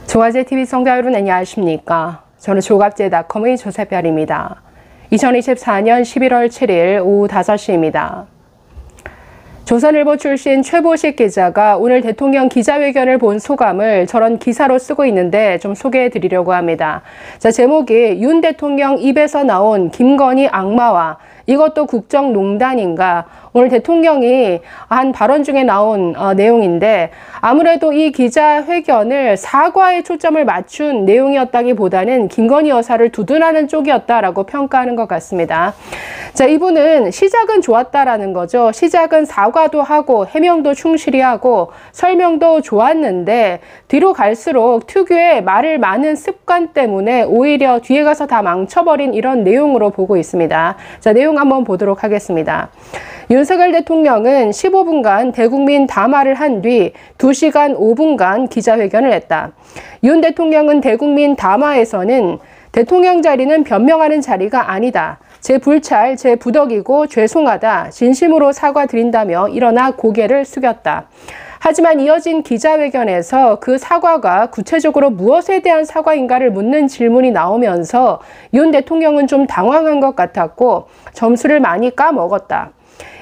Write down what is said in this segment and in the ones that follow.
조갑제TV 시청자 여러분 안녕하십니까. 저는 조갑제닷컴의 조세별입니다. 2024년 11월 7일 오후 5시입니다. 조선일보 출신 최보식 기자가 오늘 대통령 기자회견을 본 소감을 저런 기사로 쓰고 있는데 좀 소개해 드리려고 합니다. 자, 제목이 윤 대통령 입에서 나온 김건희 악마와 이것도 국정농단인가? 오늘 대통령이 한 발언 중에 나온 내용인데 아무래도 이 기자회견을 사과에 초점을 맞춘 내용이었다기보다는 김건희 여사를 두둔하는 쪽이었다라고 평가하는 것 같습니다. 자, 이분은 시작은 좋았다라는 거죠. 시작은 사과도 하고 해명도 충실히 하고 설명도 좋았는데 뒤로 갈수록 특유의 말을 많은 습관 때문에 오히려 뒤에 가서 다 망쳐버린 이런 내용으로 보고 있습니다. 자, 내용 한번 보도록 하겠습니다. 윤석열 대통령은 15분간 대국민 담화를 한 뒤 2시간 5분간 기자회견을 했다. 윤 대통령은 대국민 담화에서는 대통령 자리는 변명하는 자리가 아니다. 제 불찰, 제 부덕이고 죄송하다. 진심으로 사과드린다며 일어나 고개를 숙였다. 하지만 이어진 기자회견에서 그 사과가 구체적으로 무엇에 대한 사과인가를 묻는 질문이 나오면서 윤 대통령은 좀 당황한 것 같았고 점수를 많이 까먹었다.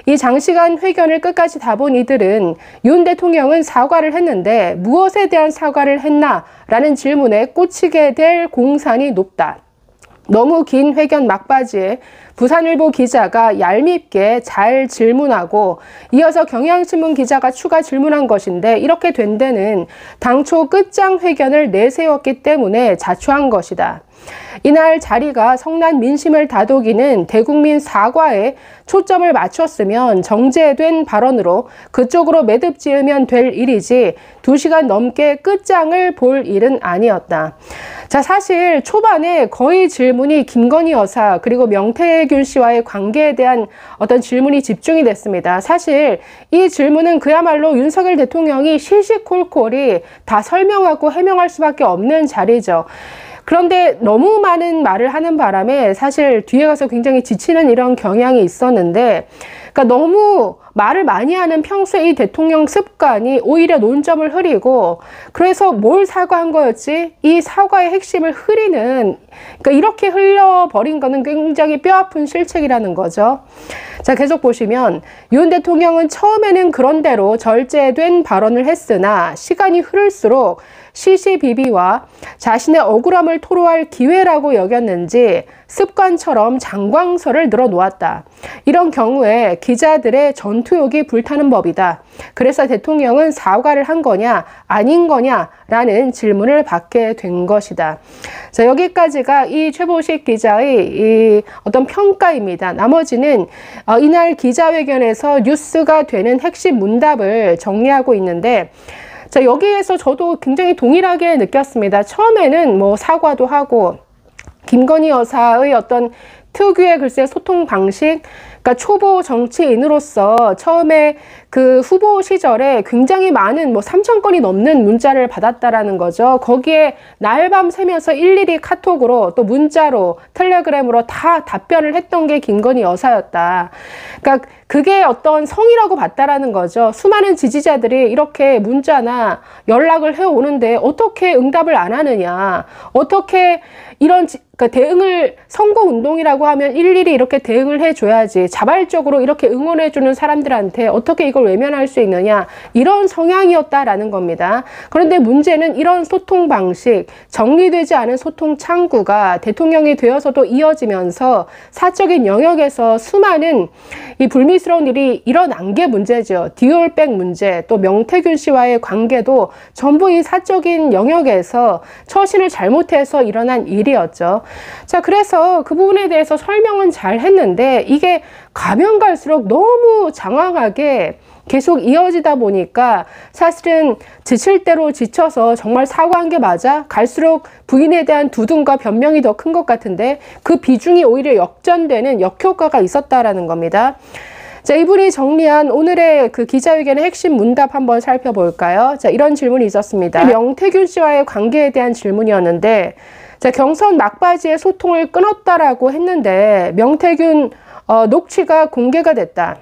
이 장시간 회견을 끝까지 다 본 이들은 윤 대통령은 사과를 했는데 무엇에 대한 사과를 했나? 라는 질문에 꽂히게 될 공산이 높다. 너무 긴 회견 막바지에 부산일보 기자가 얄밉게 잘 질문하고 이어서 경향신문 기자가 추가 질문한 것인데 이렇게 된 데는 당초 끝장 회견을 내세웠기 때문에 자초한 것이다. 이날 자리가 성난 민심을 다독이는 대국민 사과에 초점을 맞췄으면 정제된 발언으로 그쪽으로 매듭 지으면 될 일이지 2시간 넘게 끝장을 볼 일은 아니었다. 자, 사실 초반에 거의 질문이 김건희 여사 그리고 명태균 씨와의 관계에 대한 어떤 질문이 집중이 됐습니다. 사실 이 질문은 그야말로 윤석열 대통령이 시시콜콜이 다 설명하고 해명할 수밖에 없는 자리죠. 그런데 너무 많은 말을 하는 바람에 사실 뒤에 가서 굉장히 지치는 이런 경향이 있었는데 그러니까 너무 말을 많이 하는 평소에 이 대통령 습관이 오히려 논점을 흐리고 그래서 뭘 사과한 거였지? 이 사과의 핵심을 흐리는 그러니까 이렇게 흘려버린 거는 굉장히 뼈아픈 실책이라는 거죠. 자, 계속 보시면 윤 대통령은 처음에는 그런대로 절제된 발언을 했으나 시간이 흐를수록 시시비비와 자신의 억울함을 토로할 기회라고 여겼는지 습관처럼 장광설을 늘어놓았다. 이런 경우에 기자들의 전투욕이 불타는 법이다. 그래서 대통령은 사과를 한 거냐 아닌 거냐 라는 질문을 받게 된 것이다. 자, 여기까지가 이 최보식 기자의 이 어떤 평가입니다. 나머지는 이날 기자회견에서 뉴스가 되는 핵심 문답을 정리하고 있는데 자, 여기에서 저도 굉장히 동일하게 느꼈습니다. 처음에는 뭐 사과도 하고 김건희 여사의 어떤 특유의 글쎄 소통 방식, 그러니까 초보 정치인으로서 처음에 그 후보 시절에 굉장히 많은 3,000건이 넘는 문자를 받았다라는 거죠. 거기에 날밤 새면서 일일이 카톡으로 또 문자로 텔레그램으로 다 답변을 했던 게 김건희 여사였다. 그러니까 그게 어떤 성의라고 봤다라는 거죠. 수많은 지지자들이 이렇게 문자나 연락을 해오는데 어떻게 응답을 안 하느냐. 어떻게 이런 그러니까 대응을 선거운동이라고 하면 일일이 이렇게 대응을 해줘야지 자발적으로 이렇게 응원해주는 사람들한테 어떻게 이걸 외면할 수 있느냐 이런 성향이었다라는 겁니다. 그런데 문제는 이런 소통 방식 정리되지 않은 소통 창구가 대통령이 되어서도 이어지면서 사적인 영역에서 수많은 이 불미스러운 일이 일어난 게 문제죠. 디올백 문제 또 명태균 씨와의 관계도 전부 이 사적인 영역에서 처신을 잘못해서 일어난 일이었죠. 자, 그래서 그 부분에 대해서 설명은 잘 했는데 이게 가면 갈수록 너무 장황하게 계속 이어지다 보니까 사실은 지칠 대로 지쳐서 정말 사과한 게 맞아? 갈수록 부인에 대한 두둔과 변명이 더 큰 것 같은데 그 비중이 오히려 역전되는 역효과가 있었다라는 겁니다. 자, 이분이 정리한 오늘의 그 기자회견의 핵심 문답 한번 살펴볼까요? 자, 이런 질문이 있었습니다. 명태균 씨와의 관계에 대한 질문이었는데 자, 경선 막바지에 소통을 끊었다라고 했는데 명태균 녹취가 공개가 됐다.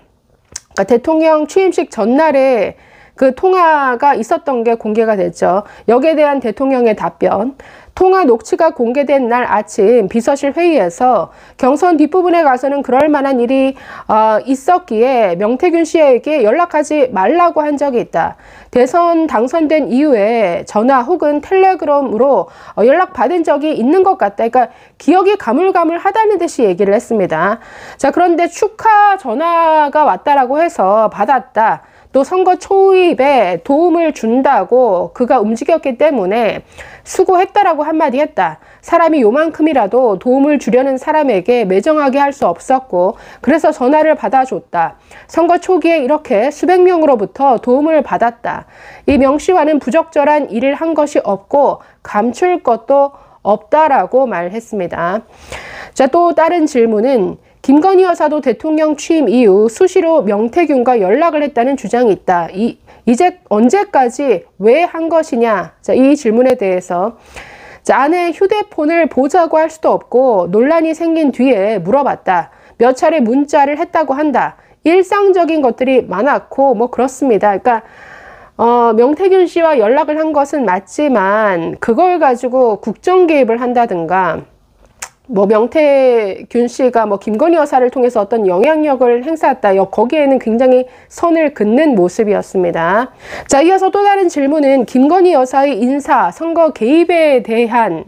그러니까 대통령 취임식 전날에 그 통화가 있었던 게 공개가 됐죠. 여기에 대한 대통령의 답변. 통화 녹취가 공개된 날 아침 비서실 회의에서 경선 뒷부분에 가서는 그럴 만한 일이 있었기에 명태균 씨에게 연락하지 말라고 한 적이 있다. 대선 당선된 이후에 전화 혹은 텔레그램으로 연락받은 적이 있는 것 같다. 그러니까 기억이 가물가물하다는 듯이 얘기를 했습니다. 자, 그런데 축하 전화가 왔다라고 해서 받았다. 또 선거 초입에 도움을 준다고 그가 움직였기 때문에 수고했다라고 한마디 했다. 사람이 요만큼이라도 도움을 주려는 사람에게 매정하게 할 수 없었고 그래서 전화를 받아줬다. 선거 초기에 이렇게 수백 명으로부터 도움을 받았다. 이 명 씨와는 부적절한 일을 한 것이 없고 감출 것도 없다라고 말했습니다. 자, 또 다른 질문은 김건희 여사도 대통령 취임 이후 수시로 명태균과 연락을 했다는 주장이 있다. 이제 언제까지 왜 한 것이냐? 자, 이 질문에 대해서 자, 아내 휴대폰을 보자고 할 수도 없고 논란이 생긴 뒤에 물어봤다. 몇 차례 문자를 했다고 한다. 일상적인 것들이 많았고 뭐 그렇습니다. 그러니까 명태균 씨와 연락을 한 것은 맞지만 그걸 가지고 국정 개입을 한다든가 뭐 명태균 씨가 뭐 김건희 여사를 통해서 어떤 영향력을 행사했다. 거기에는 굉장히 선을 긋는 모습이었습니다. 자, 이어서 또 다른 질문은 김건희 여사의 인사, 선거 개입에 대한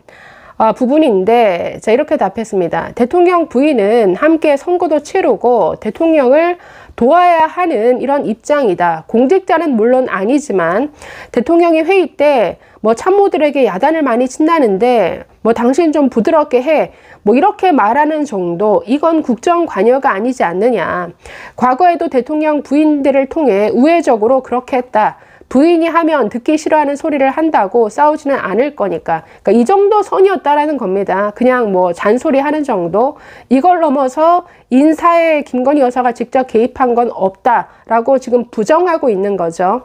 부분인데 자, 이렇게 답했습니다. 대통령 부인은 함께 선거도 치르고 대통령을 도와야 하는 이런 입장이다. 공직자는 물론 아니지만 대통령이 회의 때 뭐 참모들에게 야단을 많이 친다는데 뭐 당신 좀 부드럽게 해. 뭐 이렇게 말하는 정도, 이건 국정 관여가 아니지 않느냐. 과거에도 대통령 부인들을 통해 우회적으로 그렇게 했다. 부인이 하면 듣기 싫어하는 소리를 한다고 싸우지는 않을 거니까. 그러니까 이 정도 선이었다라는 겁니다. 그냥 뭐 잔소리 하는 정도. 이걸 넘어서 인사에 김건희 여사가 직접 개입한 건 없다라고 지금 부정하고 있는 거죠.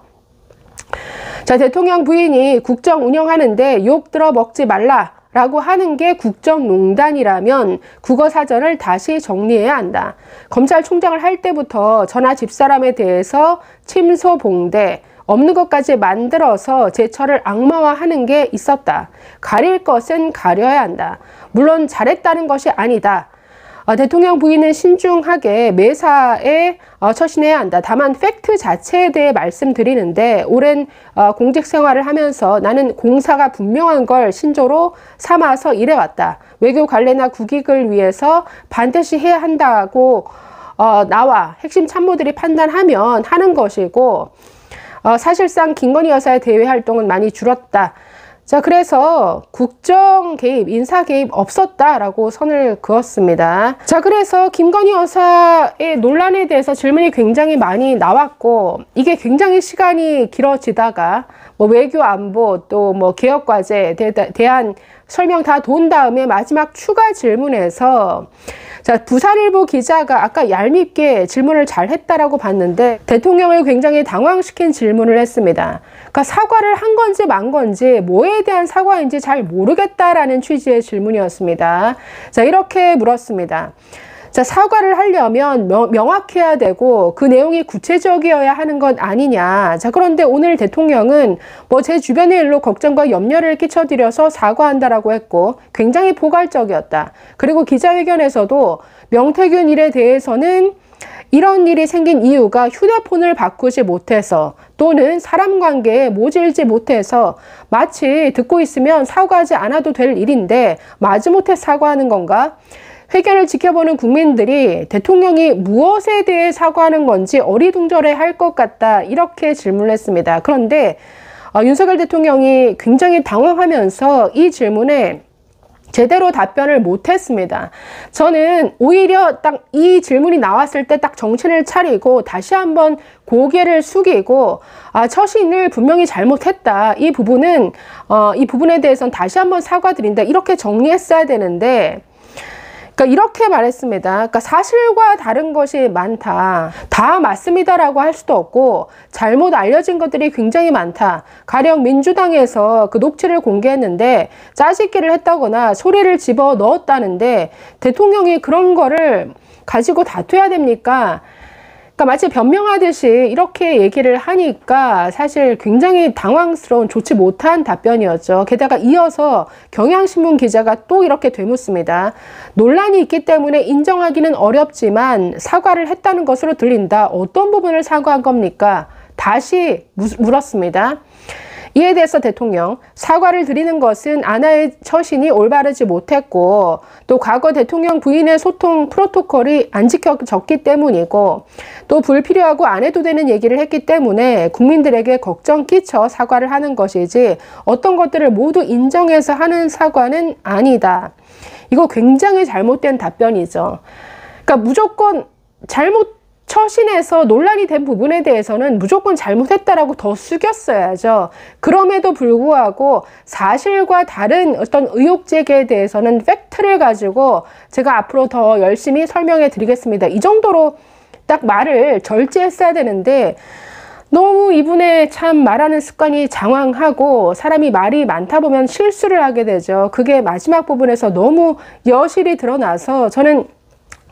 자, 대통령 부인이 국정 운영하는데 욕 들어 먹지 말라 라고 하는 게 국정농단이라면 국어사전을 다시 정리해야 한다. 검찰총장을 할 때부터 전하 집사람에 대해서 침소봉대, 없는 것까지 만들어서 제처를 악마화하는 게 있었다. 가릴 것은 가려야 한다. 물론 잘했다는 것이 아니다. 대통령 부인은 신중하게 매사에 처신해야 한다. 다만 팩트 자체에 대해 말씀드리는데 오랜 공직 생활을 하면서 나는 공사가 분명한 걸 신조로 삼아서 일해왔다. 외교 관례나 국익을 위해서 반드시 해야 한다고 나와 핵심 참모들이 판단하면 하는 것이고 사실상 김건희 여사의 대외 활동은 많이 줄었다. 자, 그래서 국정 개입, 인사 개입 없었다라고 선을 그었습니다. 자, 그래서 김건희 여사의 논란에 대해서 질문이 굉장히 많이 나왔고 이게 굉장히 시간이 길어지다가 뭐 외교 안보 또 뭐 개혁 과제에 대한 설명 다 돈 다음에 마지막 추가 질문에서 자, 부산일보 기자가 아까 얄밉게 질문을 잘 했다라고 봤는데 대통령을 굉장히 당황시킨 질문을 했습니다. 그러니까 사과를 한 건지 만 건지 뭐에 대한 사과인지 잘 모르겠다라는 취지의 질문이었습니다. 자, 이렇게 물었습니다. 자, 사과를 하려면 명확해야 되고 그 내용이 구체적이어야 하는 것 아니냐. 자, 그런데 오늘 대통령은 뭐 제 주변의 일로 걱정과 염려를 끼쳐드려서 사과한다라고 했고 굉장히 포괄적이었다. 그리고 기자회견에서도 명태균 일에 대해서는 이런 일이 생긴 이유가 휴대폰을 바꾸지 못해서 또는 사람 관계에 모질지 못해서 마치 듣고 있으면 사과하지 않아도 될 일인데 마지못해 사과하는 건가? 회견을 지켜보는 국민들이 대통령이 무엇에 대해 사과하는 건지 어리둥절해 할 것 같다 이렇게 질문을 했습니다. 그런데 윤석열 대통령이 굉장히 당황하면서 이 질문에 제대로 답변을 못했습니다. 저는 오히려 딱 이 질문이 나왔을 때 딱 정신을 차리고 다시 한번 고개를 숙이고 처신을 분명히 잘못했다. 이 부분에 대해서는 다시 한번 사과드린다. 이렇게 정리했어야 되는데 그러니까 이렇게 말했습니다. 그러니까 사실과 다른 것이 많다. 다 맞습니다라고 할 수도 없고 잘못 알려진 것들이 굉장히 많다. 가령 민주당에서 그 녹취를 공개했는데 짜집기를 했다거나 소리를 집어 넣었다는데 대통령이 그런 거를 가지고 다투어야 됩니까? 그러니까 마치 변명하듯이 이렇게 얘기를 하니까 사실 굉장히 당황스러운, 좋지 못한 답변이었죠. 게다가 이어서 경향신문 기자가 또 이렇게 되묻습니다. 논란이 있기 때문에 인정하기는 어렵지만 사과를 했다는 것으로 들린다. 어떤 부분을 사과한 겁니까? 다시 물었습니다. 이에 대해서 대통령, 사과를 드리는 것은 아나의 처신이 올바르지 못했고 또 과거 대통령 부인의 소통 프로토콜이 안 지켜졌기 때문이고 또 불필요하고 안 해도 되는 얘기를 했기 때문에 국민들에게 걱정 끼쳐 사과를 하는 것이지 어떤 것들을 모두 인정해서 하는 사과는 아니다. 이거 굉장히 잘못된 답변이죠. 그러니까 무조건 처신해서 논란이 된 부분에 대해서는 무조건 잘못했다라고 더 숙였어야죠. 그럼에도 불구하고 사실과 다른 어떤 의혹 제기에 대해서는 팩트를 가지고 제가 앞으로 더 열심히 설명해 드리겠습니다. 이 정도로 딱 말을 절제했어야 되는데 너무 이분의 참 말하는 습관이 장황하고 사람이 말이 많다 보면 실수를 하게 되죠. 그게 마지막 부분에서 너무 여실히 드러나서 저는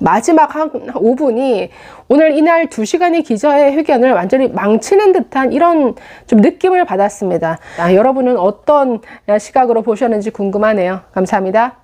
마지막 한 5분이 오늘 이날 2시간의 기자회견을 완전히 망치는 듯한 이런 좀 느낌을 받았습니다. 여러분은 어떤 시각으로 보셨는지 궁금하네요. 감사합니다.